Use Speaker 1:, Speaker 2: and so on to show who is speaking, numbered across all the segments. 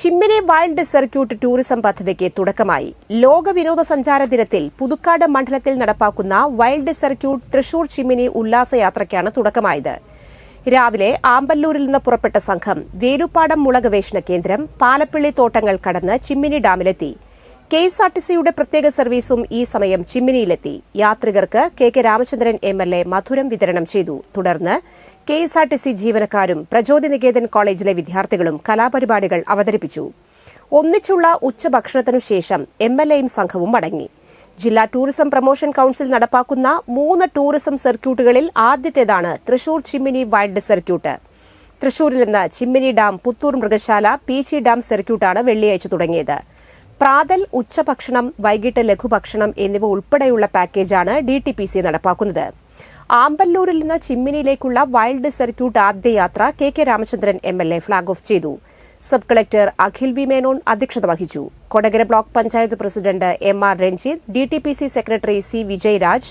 Speaker 1: Chimmini wild circuit tourism പദ്ധതിക്ക് തുടക്കമായി. ലോക വിനോദസഞ്ചാര ദിനത്തിൽ പുതുക്കാട് മണ്ഡലത്തിൽ നടപ്പാക്കുന്ന വൈൽഡ് സർക്യൂട്ട് തൃശൂർ ചിമ്മിനി ഉല്ലാസയാത്രയ്ക്കാണ് തുടക്കമായത്. രാവിലെ ആമ്പല്ലൂരിൽ നിന്ന് പുറപ്പെട്ട സംഘം വേലുപ്പാടം മുള ഗവേഷണ കേന്ദ്രം, പാലപ്പിള്ളി തോട്ടങ്ങൾ കടന്ന് ചിമ്മിനി ഡാമിലെത്തി. കെഎസ്ആർടിസിയുടെ പ്രത്യേക സർവീസും ഈ സമയം ചിമ്മിനിയിലെത്തി. യാത്രികർക്ക് കെ രാമചന്ദ്രൻ എംഎൽഎ മധുരം വിതരണം ചെയ്തു. തുടർന്ന് കെഎസ്ആർടിസി ജീവനക്കാരും പ്രചോദി നികേതൻ കോളേജിലെ വിദ്യാർത്ഥികളും കലാപരിപാടികൾ അവതരിപ്പിച്ചു. ഒന്നിച്ചുള്ള ഉച്ചഭക്ഷണത്തിനു ശേഷം എംഎൽഎയും സംഘവും മടങ്ങി. ജില്ലാ ടൂറിസം പ്രൊമോഷൻ കൌൺസിൽ നടപ്പാക്കുന്ന 3 ടൂറിസം സർക്യൂട്ടുകളിൽ ആദ്യത്തേതാണ് തൃശൂർ ചിമ്മിനി വൈൽഡ് സർക്യൂട്ട്. തൃശൂരിൽ നിന്ന് ചിമ്മിനി ഡാം, പുത്തൂർ മൃഗശാല, പീച്ചി ഡാം സർക്യൂട്ടാണ് വെള്ളിയാഴ്ച തുടങ്ങിയത്. പ്രാതൽ, ഉച്ചഭക്ഷണം, വൈകിട്ട് ലഘുഭക്ഷണം എന്നിവ ഉൾപ്പെടെയുള്ള പാക്കേജാണ് ഡിടിപിസി നടപ്പാക്കുന്നത്. ആമ്പല്ലൂരിൽ നിന്ന് ചിമ്മിനിയിലേക്കുള്ള വൈൽഡ് സർക്യൂട്ട് ആദ്യ യാത്ര K Ramachandran MLA flag off ചെയ്തു. Sub collector Akhil V Menon അധ്യക്ഷത വഹിച്ചു. Kodakara block panchayat president MR Ranjith, DTPC secretary C Vijayaraj,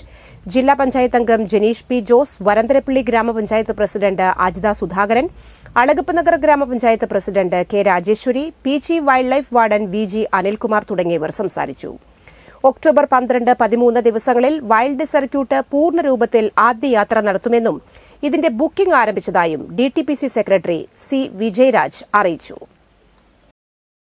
Speaker 1: ജില്ലാ പഞ്ചായത്ത് അംഗം ജനീഷ് പി ജോസ്, വരന്തരപ്പള്ളി ഗ്രാമപഞ്ചായത്ത് president Ajitha Sudhakaran, Alagappanagar grama panchayat president K Rajeshwari, Peechi wildlife warden V G Anilkumar തുടങ്ങിയവർ സംസാരിച്ചു. ഒക്ടോബർ 12, 13 ദിവസങ്ങളിൽ വൈൽഡ് സർക്യൂട്ട് പൂർണ്ണരൂപത്തിൽ ആദ്യ യാത്ര നടത്തുമെന്നും ഇതിന്റെ ബുക്കിംഗ് ആരംഭിച്ചതായും ഡിടിപിസി സെക്രട്ടറി സി വിജയരാജ് അറിയിച്ചു.